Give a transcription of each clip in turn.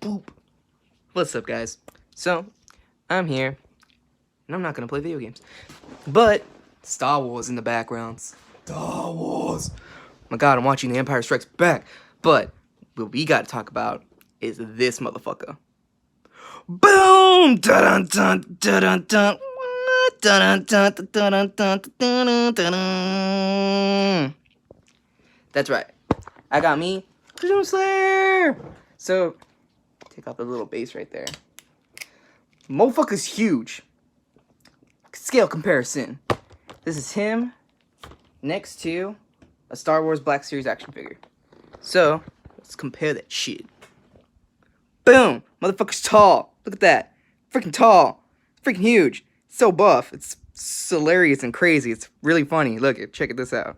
Boop. What's up, guys? So, I'm here, and I'm not gonna play video games. But, Star Wars in the background. Star Wars! My god, I'm watching The Empire Strikes Back. But, what we gotta talk about is this motherfucker. Boom! Dun-dun-dun, dun-dun-dun. Dun-dun-dun, dun-dun-dun, dun-dun-dun. That's right. I got me Doomslayer! So, take off the little base right there. Motherfucker's huge. Scale comparison. This is him next to a Star Wars Black Series action figure. So, let's compare that shit. Boom! Motherfucker's tall. Look at that. Freaking tall. Freaking huge. So buff. It's hilarious and crazy. It's really funny. Look, check this out.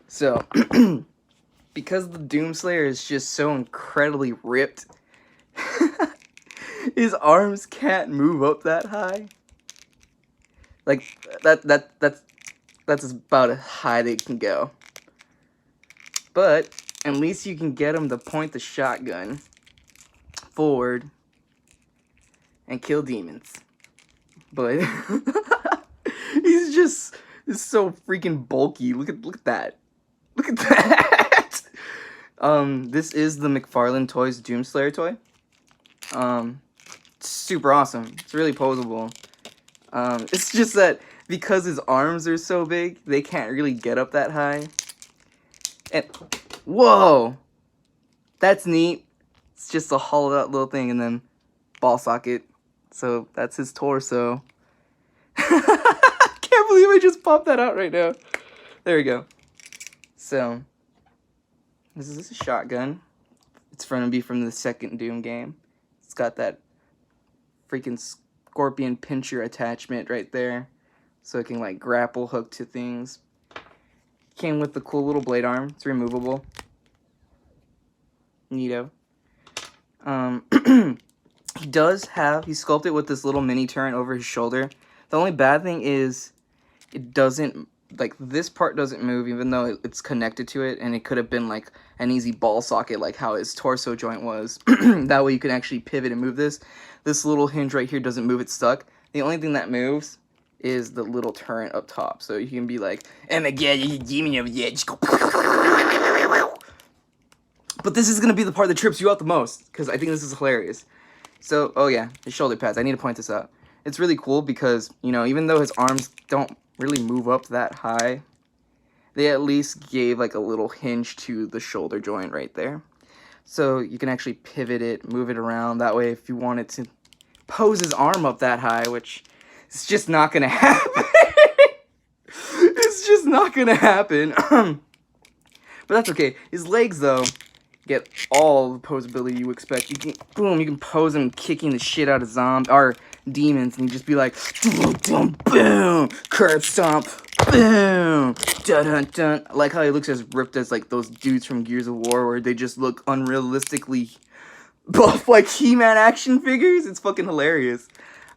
So, because the Doomslayer is just so incredibly ripped, his arms can't move up that high. Like that's about as high they can go. But at least you can get him to point the shotgun forward and kill demons. But he's so freaking bulky. Look at that. Look at that. This is the McFarlane Toys Doomslayer toy. Super awesome. It's really posable. It's just that because his arms are so big, they can't really get up that high. And whoa, that's neat. It's just a hollowed out little thing, and then ball socket. So that's his torso. Can't believe I just popped that out right now. There we go. So this is a shotgun. It's going to be from the second Doom game. It's got that freaking scorpion pincher attachment right there, so it can like grapple hook to things. Came with the cool little blade arm. It's removable. Neato. He's sculpted with this little mini turret over his shoulder. The only bad thing is it doesn't, like, this part doesn't move even though it's connected to it, and it could have been like an easy ball socket like how his torso joint was. That way you can actually pivot and move this. This little hinge right here doesn't move, it's stuck. The only thing that moves is the little turret up top. So you can be like, oh my god, there's a demon over there, just go. But this is going to be the part that trips you out the most, because I think this is hilarious. So, oh yeah, his shoulder pads. I need to point this out. It's really cool because, you know, even though his arms don't really move up that high, they at least gave like a little hinge to the shoulder joint right there. So you can actually pivot it, move it around. That way, if you wanted to pose his arm up that high, which is just not going to happen. It's just not going to happen. But that's okay. His legs, though, get all the posability you expect. You can, boom, you can pose him kicking the shit out of demons, and you just be like, boom, boom, curb stomp, boom, dun dun dun. I like how he looks as ripped as like those dudes from Gears of War, where they just look unrealistically buff like He-Man action figures. It's fucking hilarious.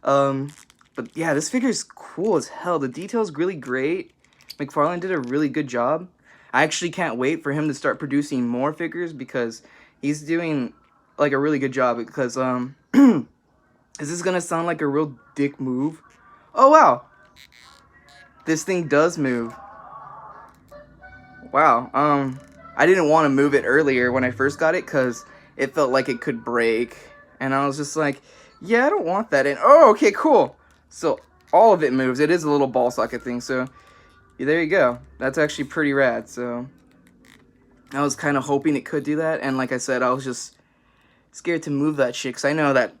But yeah, this figure is cool as hell. The detail's really great. McFarlane did a really good job. I actually can't wait for him to start producing more figures because he's doing like a really good job. Because is this gonna sound like a real dick move? Oh wow, this thing does move. Wow. I didn't want to move it earlier when I first got it because it felt like it could break, and I was just like, yeah, I don't want that. And oh, okay, cool. So all of it moves. It is a little ball socket thing. So yeah, there you go. That's actually pretty rad. So I was kind of hoping it could do that, and like I said, I was just scared to move that shit because I know that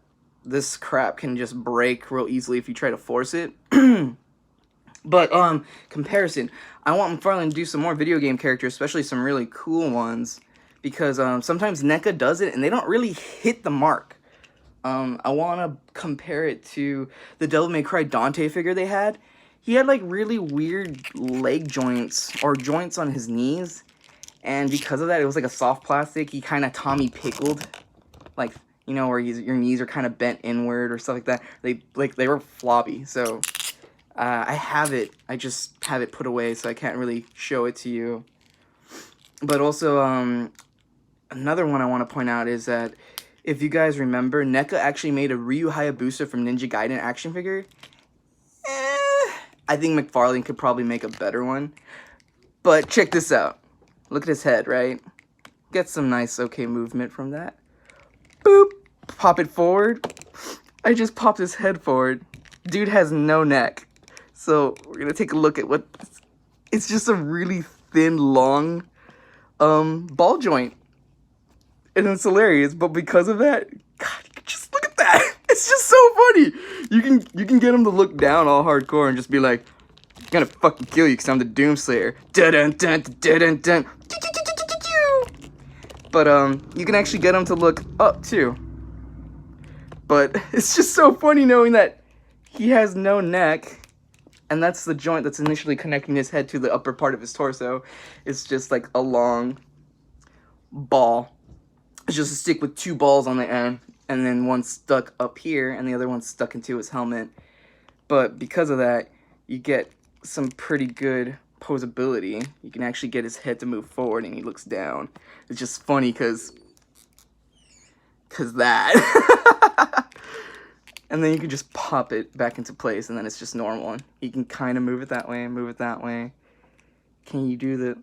this crap can just break real easily if you try to force it. But comparison, I want McFarlane to do some more video game characters, especially some really cool ones, because sometimes NECA does it and they don't really hit the mark. I want to compare it to the Devil May Cry Dante figure they had. He had like really weird leg joints or joints on his knees, and because of that, it was like a soft plastic. He kind of Tommy Pickled, like, you know, where your knees are kind of bent inward or stuff like that. They were floppy. So I have it. I just have it put away, so I can't really show it to you. But also, another one I want to point out is that if you guys remember, NECA actually made a Ryu Hayabusa from Ninja Gaiden action figure. I think McFarlane could probably make a better one. But check this out. Look at his head, right? Get some nice, okay movement from that. Boop! Pop it forward. I just popped his head forward. Dude has no neck. So we're gonna take a look at what... It's just a really thin, long ball joint. And it's hilarious, but because of that, God, just look at that. It's just so funny. You can get him to look down all hardcore and just be like, I'm gonna fucking kill you because I'm the Doomslayer. Dun dun dun dun dun. But you can actually get him to look up too. But it's just so funny knowing that he has no neck, and that's the joint that's initially connecting his head to the upper part of his torso. It's just like a long ball. It's just a stick with two balls on the end, and then one stuck up here, and the other one stuck into his helmet. But because of that, you get some pretty good posability. You can actually get his head to move forward, and he looks down. It's just funny, cause that. And then you can just pop it back into place, and then it's just normal. And you can kind of move it that way, move it that way. Can you do the...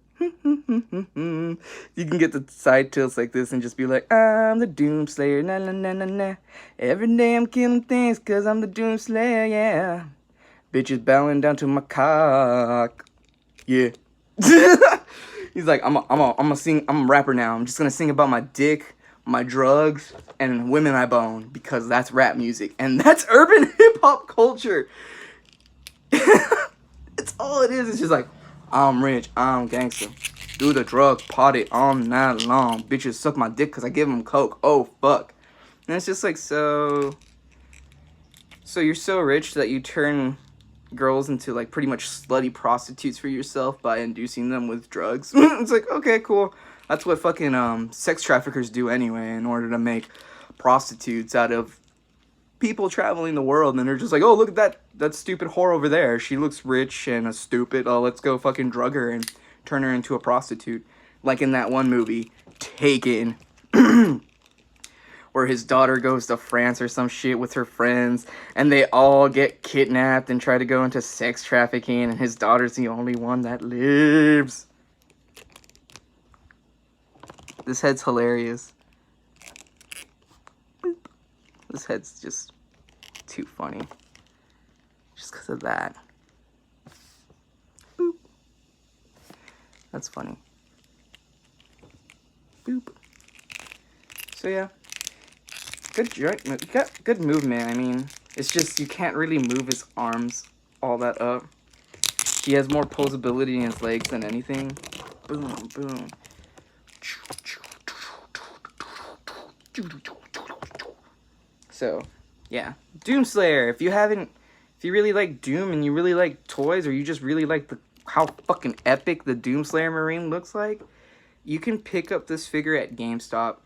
You can get the side tilts like this and just be like, I'm the Doomslayer, na na na na na. Every day I'm killing things cause I'm the Doomslayer, yeah. Bitches bowing down to my cock. Yeah. He's like, I'm a rapper now. I'm just gonna sing about my dick, my drugs, and women I bone, because that's rap music. And that's urban hip-hop culture. It's all it is. It's just like, I'm rich, I'm gangster. Do the drug party all night long. Bitches suck my dick because I give them coke. Oh, fuck. And it's just like, so you're so rich that you turn girls into, like, pretty much slutty prostitutes for yourself by inducing them with drugs. It's like, okay, cool. That's what fucking sex traffickers do anyway, in order to make prostitutes out of people traveling the world. And they're just like, oh, look at that stupid whore over there. She looks rich and a stupid. Oh, let's go fucking drug her and turn her into a prostitute. Like in that one movie, Taken, where his daughter goes to France or some shit with her friends, and they all get kidnapped and try to go into sex trafficking, and his daughter's the only one that lives. This head's hilarious. This head's just too funny. Just because of that. Boop. That's funny. Boop. So yeah. Good joint. Good movement. I mean, it's just you can't really move his arms all that up. He has more posability in his legs than anything. Boom, boom. So, yeah. Doomslayer. If you really like Doom and you really like toys, or you just really like how fucking epic the Doomslayer Marine looks like, you can pick up this figure at GameStop.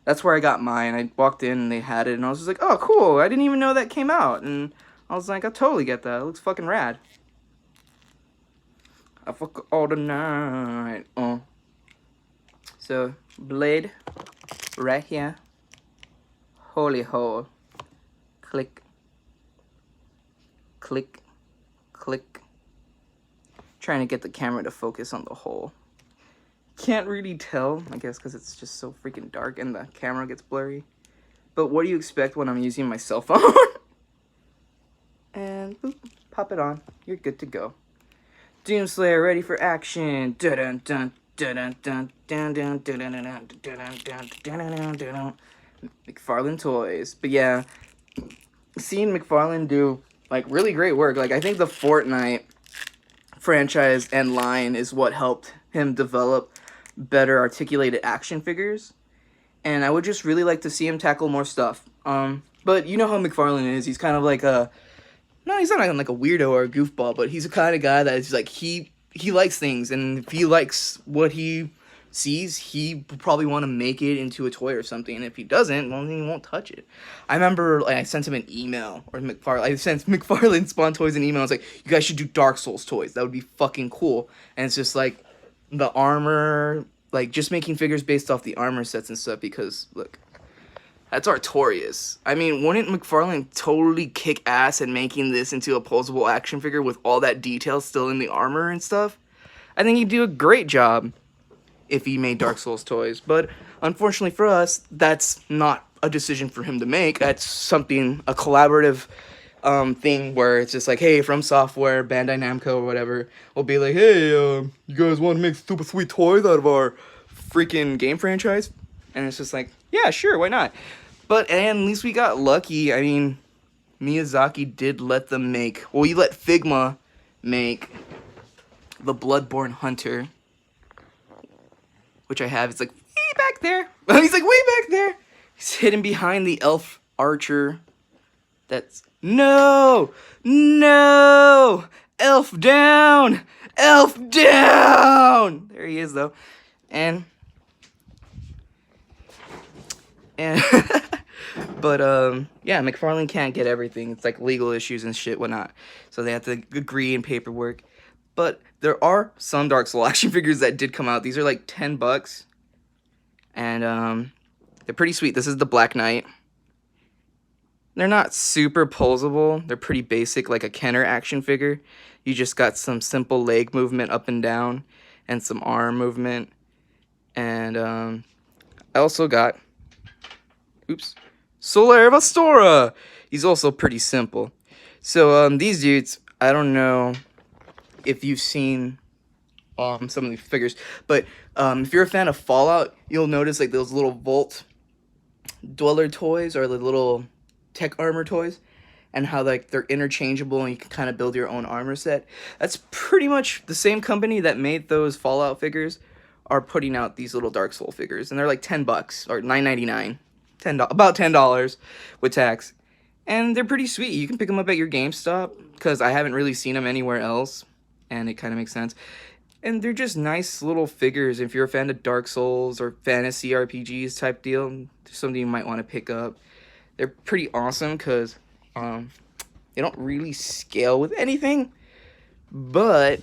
That's where I got mine. I walked in and they had it, and I was just like, oh, cool. I didn't even know that came out. And I was like, I totally get that. It looks fucking rad. I fuck all the night. So, blade right here. Holy hole. Click. Click. Click. Trying to get the camera to focus on the hole. Can't really tell, I guess, because it's just so freaking dark and the camera gets blurry. But what do you expect when I'm using my cell phone? And boop, pop it on. You're good to go. Doomslayer ready for action. Dun dun dun dun dun dun dun dun dun dun dun dun. McFarlane Toys. But yeah, seeing McFarlane do like really great work. Like I think the Fortnite franchise and line is what helped him develop better articulated action figures, and I would just really like to see him tackle more stuff. But you know how McFarlane is. He's kind of like he's not like a weirdo or a goofball, but he's the kind of guy that is like he likes things, and if he likes what he sees, he probably want to make it into a toy or something, and if he doesn't, well, then he won't touch it. I remember like, I sent him an email, or I sent McFarlane Spawn Toys an email. I was like, you guys should do Dark Souls toys. That would be fucking cool. And it's just like the armor like just making figures based off the armor sets and stuff, because look, that's Artorias. I mean, wouldn't McFarlane totally kick ass at making this into a posable action figure with all that detail still in the armor and stuff? I think he'd do a great job if he made Dark Souls toys, but unfortunately for us, that's not a decision for him to make. That's something, a collaborative thing where it's just like, hey, From Software, Bandai Namco, or whatever, will be like, hey, you guys want to make super sweet toys out of our freaking game franchise? And it's just like, yeah, sure, why not? But and at least we got lucky. I mean, Miyazaki did let them make, well, he let Figma make the Bloodborne Hunter, which I have. It's like way back there. He's like way back there. He's hidden behind the elf archer. That's no, elf down, elf down. There he is though, and but yeah, McFarlane can't get everything. It's like legal issues and shit, whatnot. So they have to agree in paperwork. But there are some Dark Souls action figures that did come out. These are like $10, and they're pretty sweet. This is the Black Knight. They're not super posable. They're pretty basic, like a Kenner action figure. You just got some simple leg movement up and down, and some arm movement. And I also got, Solaire of Astora. He's also pretty simple. So these dudes, I don't know if you've seen some of these figures, but if you're a fan of Fallout, you'll notice like those little Vault Dweller toys, or the little tech armor toys, and how like they're interchangeable and you can kind of build your own armor set. That's pretty much the same company that made those Fallout figures are putting out these little Dark Soul figures, and they're like $10 or $9.99, about $10 with tax, and they're pretty sweet. You can pick them up at your GameStop because I haven't really seen them anywhere else, and it kind of makes sense. And they're just nice little figures. If you're a fan of Dark Souls or fantasy RPGs type deal, something you might want to pick up. They're pretty awesome because they don't really scale with anything, but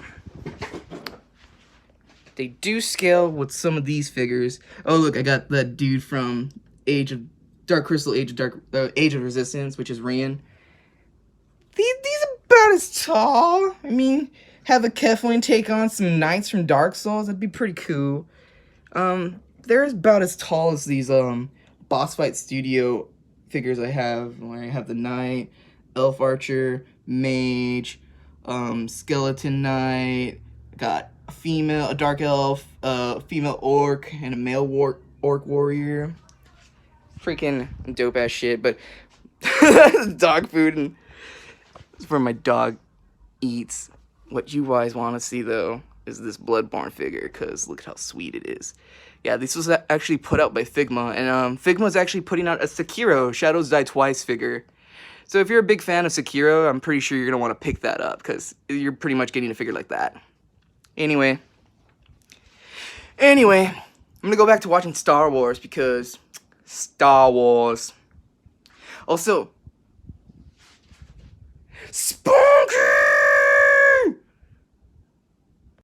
they do scale with some of these figures. Oh, look, I got the dude from Dark Crystal, Age of Resistance, which is Rian. These about as tall. I mean, have a Keflin take on some knights from Dark Souls. That'd be pretty cool. They're about as tall as these Boss Fight Studio figures I have, where I have the knight, elf archer, mage, skeleton knight, got a dark elf, a female orc, and a male orc warrior. Freaking dope ass shit. But dog food, and it's where my dog eats. What you guys want to see though is this Bloodborne figure, because look at how sweet it is. Yeah, this was actually put out by Figma, and Figma's actually putting out a Sekiro Shadows Die Twice figure. So if you're a big fan of Sekiro, I'm pretty sure you're going to want to pick that up, because you're pretty much getting a figure like that. Anyway, I'm going to go back to watching Star Wars, because Star Wars. Also, Spunky!